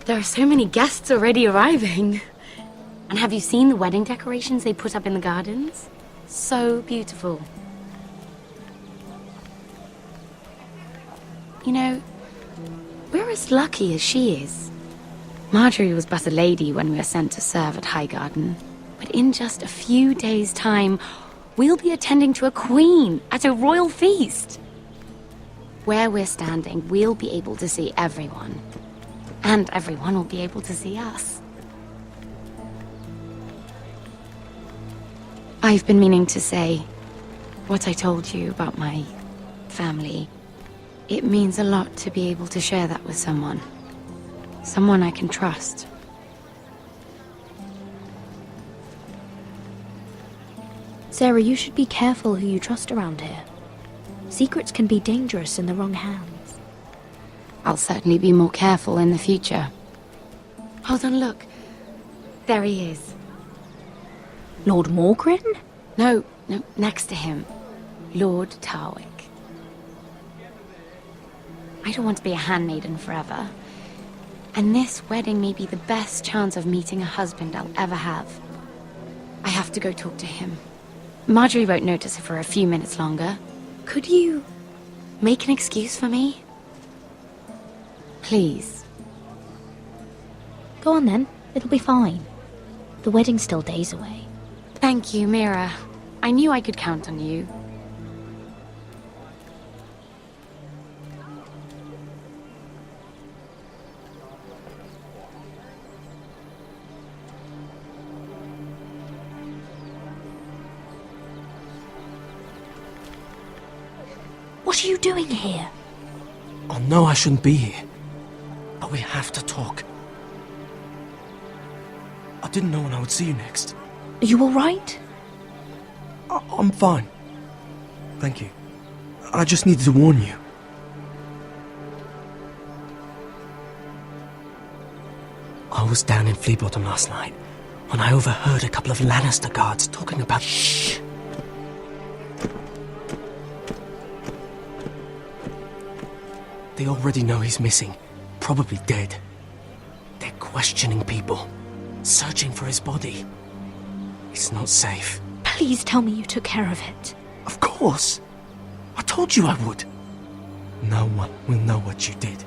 There are so many guests already arriving. And have you seen the wedding decorations they put up in the gardens? So beautiful. You know, we're as lucky as she is. Marjorie was but a lady when we were sent to serve at Highgarden. But in just a few days' time, we'll be attending to a queen at a royal feast. Where we're standing, we'll be able to see everyone. And everyone will be able to see us. I've been meaning to say what I told you about my family. It means a lot to be able to share that with someone. Someone I can trust. Sarah, you should be careful who you trust around here. Secrets can be dangerous in the wrong hands. I'll certainly be more careful in the future. Hold on, look. There he is. Lord Morgrin? No, next to him. Lord Tarwick. I don't want to be a handmaiden forever. And this wedding may be the best chance of meeting a husband I'll ever have. I have to go talk to him. Marjorie won't notice it for a few minutes longer. Could you make an excuse for me? Please. Go on then, it'll be fine. The wedding's still days away. Thank you, Mira. I knew I could count on you. What are you doing here? I know I shouldn't be here, but we have to talk. I didn't know when I would see you next. Are you alright? I'm fine. Thank you. I just needed to warn you. I was down in Fleabottom last night when I overheard a couple of Lannister guards talking about... Shh! They already know he's missing, probably dead. They're questioning people, searching for his body. It's not safe. Please tell me you took care of it. Of course! I told you I would. No one will know what you did.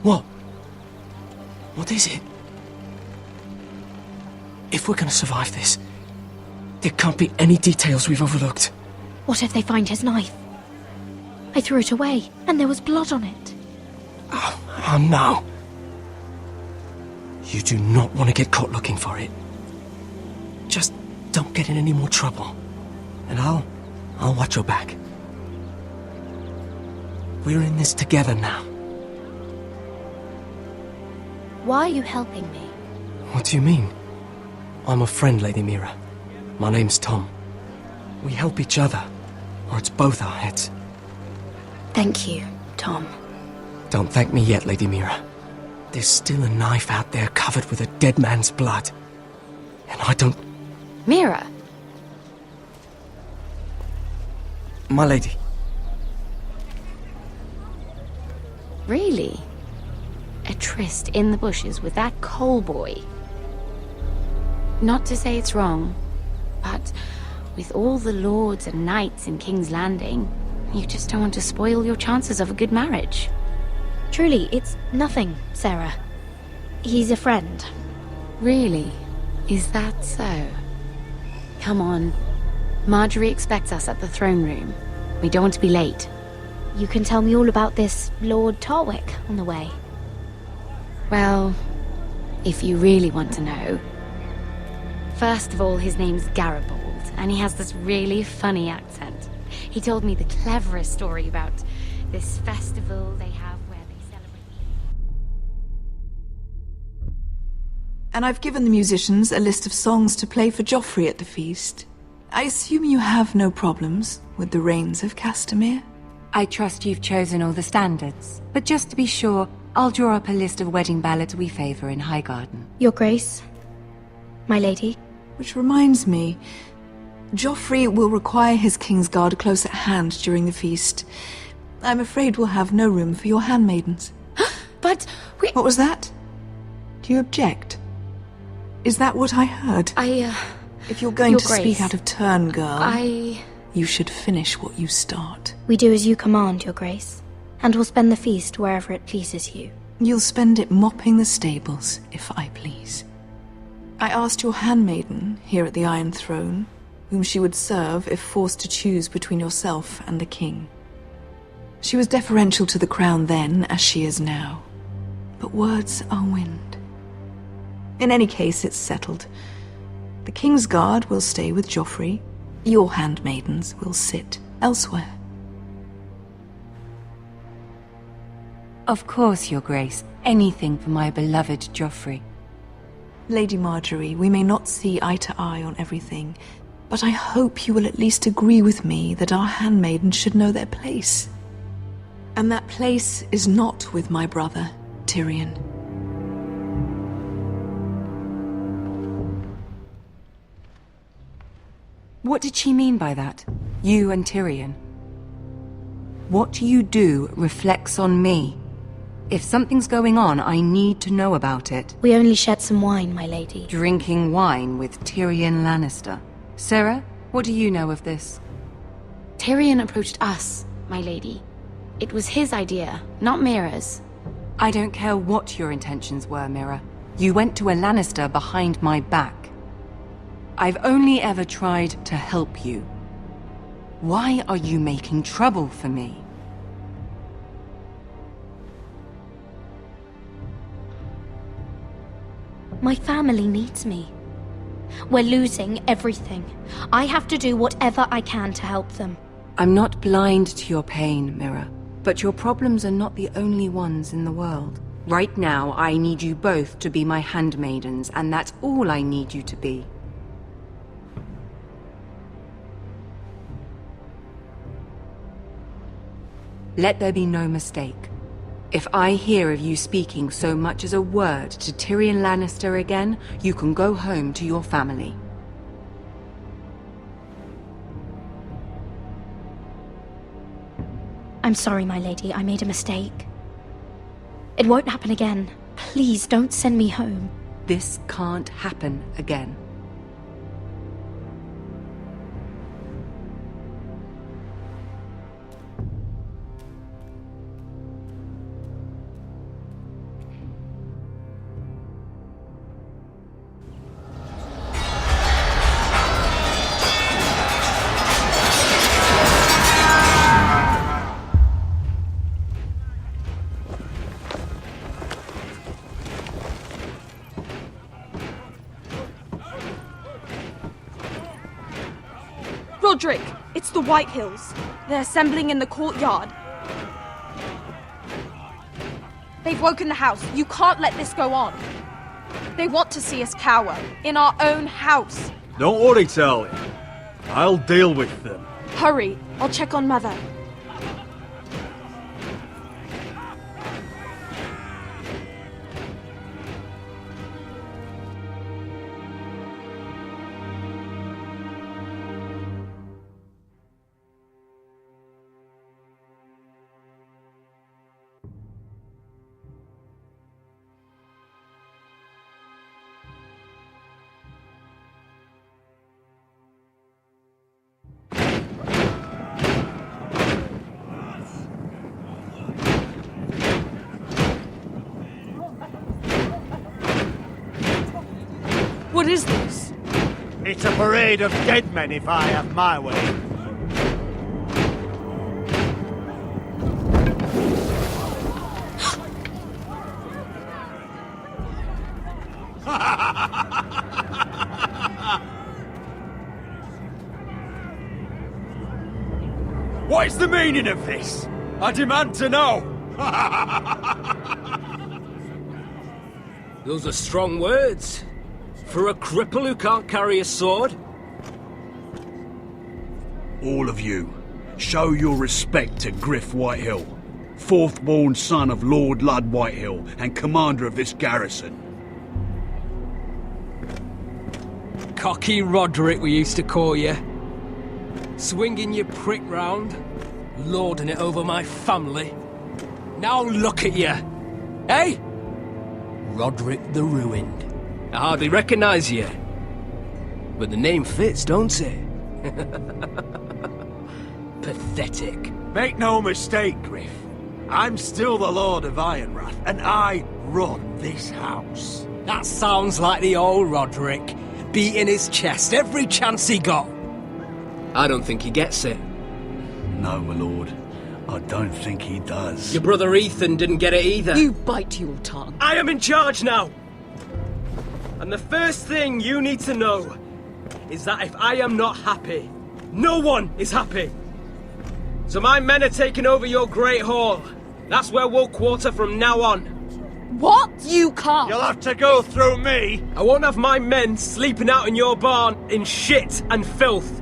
What? What is it? If we're gonna survive this, there can't be any details we've overlooked. What if they find his knife? I threw it away, and there was blood on it. Oh no. You do not want to get caught looking for it. Just don't get in any more trouble. And I'll watch your back. We're in this together now. Why are you helping me? What do you mean? I'm a friend, Lady Mira. My name's Tom. We help each other, or it's both our heads. Thank you, Tom. Don't thank me yet, Lady Mira. There's still a knife out there covered with a dead man's blood. And I don't... Mira! My lady. Really? A tryst in the bushes with that coal boy? Not to say it's wrong, but with all the lords and knights in King's Landing, you just don't want to spoil your chances of a good marriage. Truly, it's nothing, Sarah. He's a friend. Really? Is that so? Come on. Marjorie expects us at the throne room. We don't want to be late. You can tell me all about this Lord Tarwick on the way. Well, if you really want to know. First of all, his name's Garibald, and he has this really funny accent. He told me the cleverest story about this festival they have where they celebrate... And I've given the musicians a list of songs to play for Joffrey at the feast. I assume you have no problems with the Rains of Castamere? I trust you've chosen all the standards, but just to be sure, I'll draw up a list of wedding ballads we favor in Highgarden. Your Grace, my lady. Which reminds me, Joffrey will require his Kingsguard close at hand during the feast. I'm afraid we'll have no room for your handmaidens. But we... What was that? Do you object? Is that what I heard? If you're going Your to Grace, speak out of turn, girl, I... you should finish what you start. We do as you command, Your Grace, and will spend the feast wherever it pleases you. You'll spend it mopping the stables, if I please. I asked your handmaiden here at the Iron Throne whom she would serve if forced to choose between yourself and the king. She was deferential to the crown then, as she is now. But words are wind. In any case, it's settled. The King's Guard will stay with Joffrey. Your handmaidens will sit elsewhere. Of course, Your Grace. Anything for my beloved Joffrey. Lady Marjorie, we may not see eye to eye on everything, but I hope you will at least agree with me that our handmaidens should know their place. And that place is not with my brother, Tyrion. What did she mean by that? You and Tyrion? What you do reflects on me. If something's going on, I need to know about it. We only shed some wine, my lady. Drinking wine with Tyrion Lannister. Sarah, what do you know of this? Tyrion approached us, my lady. It was his idea, not Mira's. I don't care what your intentions were, Mira. You went to a Lannister behind my back. I've only ever tried to help you. Why are you making trouble for me? My family needs me. We're losing everything. I have to do whatever I can to help them. I'm not blind to your pain, Mira, but your problems are not the only ones in the world. Right now, I need you both to be my handmaidens, and that's all I need you to be. Let there be no mistake. If I hear of you speaking so much as a word to Tyrion Lannister again, you can go home to your family. I'm sorry, my lady. I made a mistake. It won't happen again. Please don't send me home. This can't happen again. Roderick, it's the White Hills. They're assembling in the courtyard. They've woken the house. You can't let this go on. They want to see us cower. In our own house. Don't worry, Charlie. I'll deal with them. Hurry. I'll check on Mother. What is this? It's a parade of dead men if I have my way. What is the meaning of this? I demand to know! Those are strong words. For a cripple who can't carry a sword? All of you, show your respect to Griff Whitehill, fourth-born son of Lord Ludd Whitehill and commander of this garrison. Cocky Roderick, we used to call you. Swinging your prick round. lording it over my family. Now look at you. Hey? Roderick the Ruined. I hardly recognise you. But the name fits, don't it? Pathetic. Make no mistake, Griff. I'm still the Lord of Ironrath, and I run this house. That sounds like the old Roderick, beating his chest every chance he got. I don't think he gets it. No, my lord. I don't think he does. Your brother Ethan didn't get it either. You bite your tongue. I am in charge now! And the first thing you need to know is that if I am not happy, no one is happy. So my men are taking over your Great Hall. That's where we'll quarter from now on. What? You can't! You'll have to go through me! I won't have my men sleeping out in your barn in shit and filth.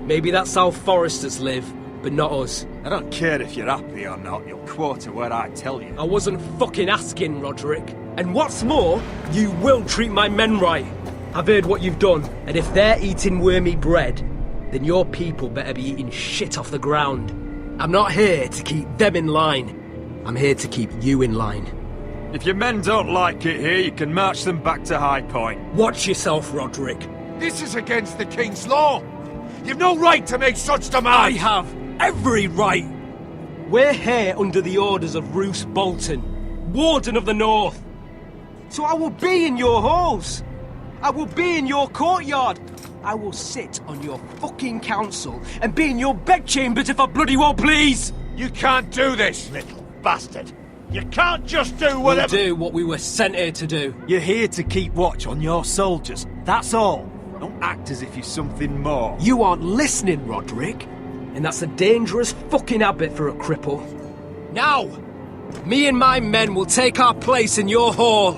Maybe that's how Forresters live, but not us. I don't care if you're happy or not, you'll quarter where I tell you. I wasn't fucking asking, Roderick. And what's more, you will treat my men right. I've heard what you've done, and if they're eating wormy bread, then your people better be eating shit off the ground. I'm not here to keep them in line. I'm here to keep you in line. If your men don't like it here, you can march them back to High Point. Watch yourself, Roderick. This is against the King's law. You've no right to make such I demands. have every right. We're here under the orders of Roose Bolton, Warden of the North. So I will be in your halls. I will be in your courtyard. I will sit on your fucking council and be in your bedchambers if I bloody well please. You can't do this, little bastard. You can't just do whatever... We'll do what we were sent here to do. You're here to keep watch on your soldiers, that's all. Don't act as if you're something more. You aren't listening, Roderick. And that's a dangerous fucking habit for a cripple. Now, me and my men will take our place in your hall.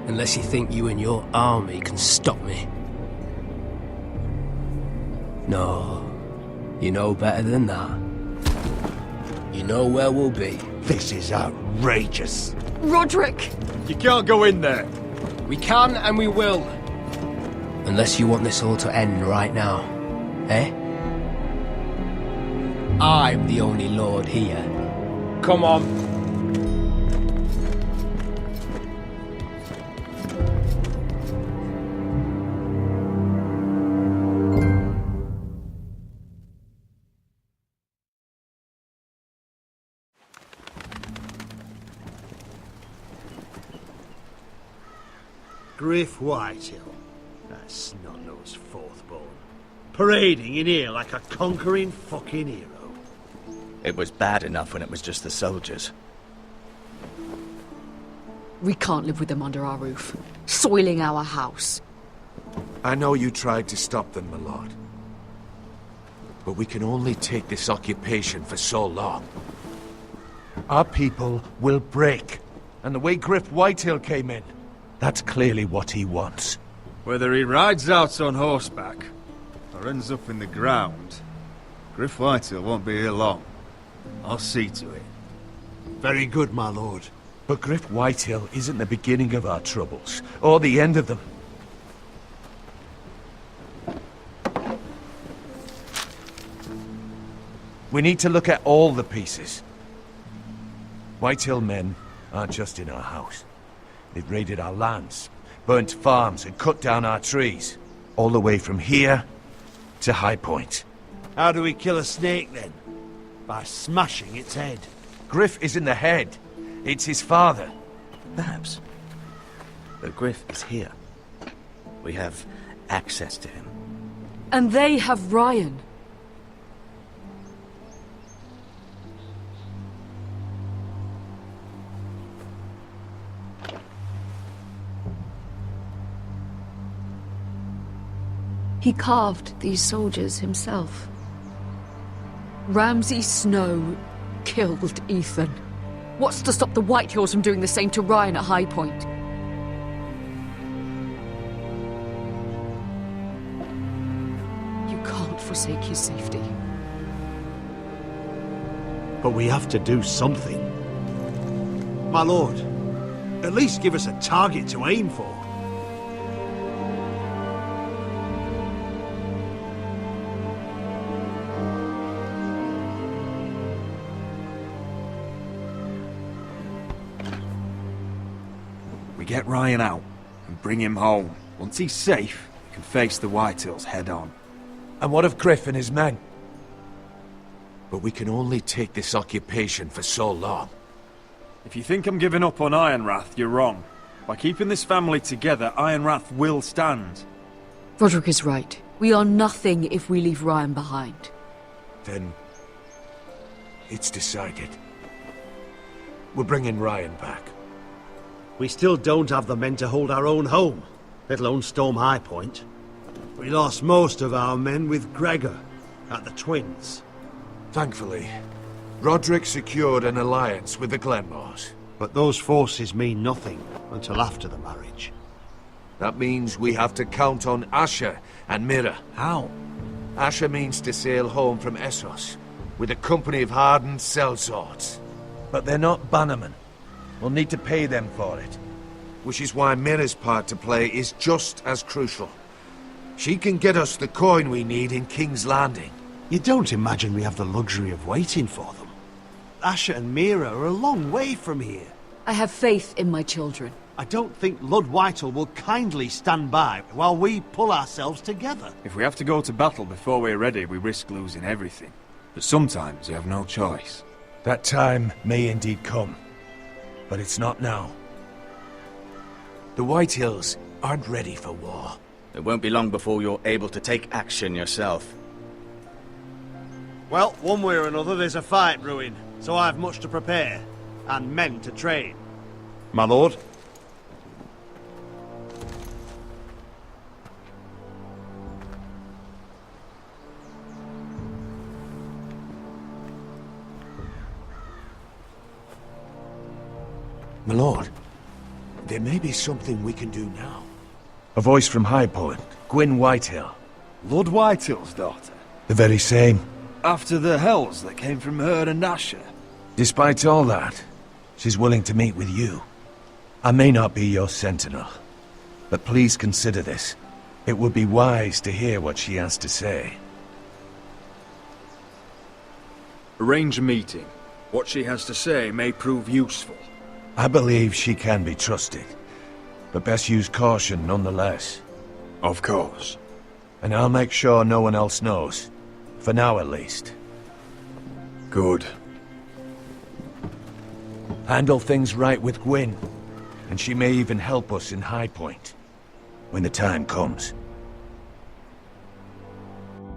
Unless you think you and your army can stop me. No, you know better than that. You know where we'll be. This is outrageous. Roderick! You can't go in there. We can and we will. Unless you want this all to end right now. Eh? I'm the only lord here. Come on. Griff Whitehill, that snot-nosed fourth-born, parading in here like a conquering fucking hero. It was bad enough when it was just the soldiers. We can't live with them under our roof, soiling our house. I know you tried to stop them, my lord. But we can only take this occupation for so long. Our people will break. And the way Griff Whitehill came in, that's clearly what he wants. Whether he rides out on horseback or ends up in the ground, Griff Whitehill won't be here long. I'll see to it. Very good, my lord. But Griff Whitehill isn't the beginning of our troubles, or the end of them. We need to look at all the pieces. Whitehill men aren't just in our house. They've raided our lands, burnt farms, and cut down our trees. All the way from here to High Point. How do we kill a snake, then? By smashing its head. Griff isn't the head. It's his father. Perhaps. But Griff is here. We have access to him. And they have Ryan. He carved these soldiers himself. Ramsay Snow killed Ethan. What's to stop the Whitehills from doing the same to Ryan at High Point? You can't forsake his safety. But we have to do something. My lord, at least give us a target to aim for. We get Ryan out and bring him home. Once he's safe, we can face the Whitehills head on. And what of Griff and his men? But we can only take this occupation for so long. If you think I'm giving up on Ironrath, you're wrong. By keeping this family together, Ironrath will stand. Roderick is right. We are nothing if we leave Ryan behind. Then... it's decided. We're bringing Ryan back. We still don't have the men to hold our own home, let alone storm High Point. We lost most of our men with Gregor at the Twins. Thankfully, Roderick secured an alliance with the Glenmores. But those forces mean nothing until after the marriage. That means we have to count on Asher and Mira. How? Asher means to sail home from Essos with a company of hardened sellswords. But they're not bannermen. We'll need to pay them for it. Which is why Mira's part to play is just as crucial. She can get us the coin we need in King's Landing. You don't imagine we have the luxury of waiting for them? Asher and Mira are a long way from here. I have faith in my children. I don't think Lord Whitehall will kindly stand by while we pull ourselves together. If we have to go to battle before we're ready, we risk losing everything. But sometimes you have no choice. That time may indeed come. But it's not now. The Whitehills aren't ready for war. It won't be long before you're able to take action yourself. Well, one way or another there's a fight brewing, so I've much to prepare, and men to train. My lord? My lord, there may be something we can do now. A voice from High Point, Gwyn Whitehill. Lord Whitehill's daughter? The very same. After the hells that came from her and Asher? Despite all that, she's willing to meet with you. I may not be your sentinel, but please consider this. It would be wise to hear what she has to say. Arrange a meeting. What she has to say may prove useful. I believe she can be trusted, but best use caution nonetheless. Of course. And I'll make sure no one else knows. For now, at least. Good. Handle things right with Gwyn, and she may even help us in High Point when the time comes.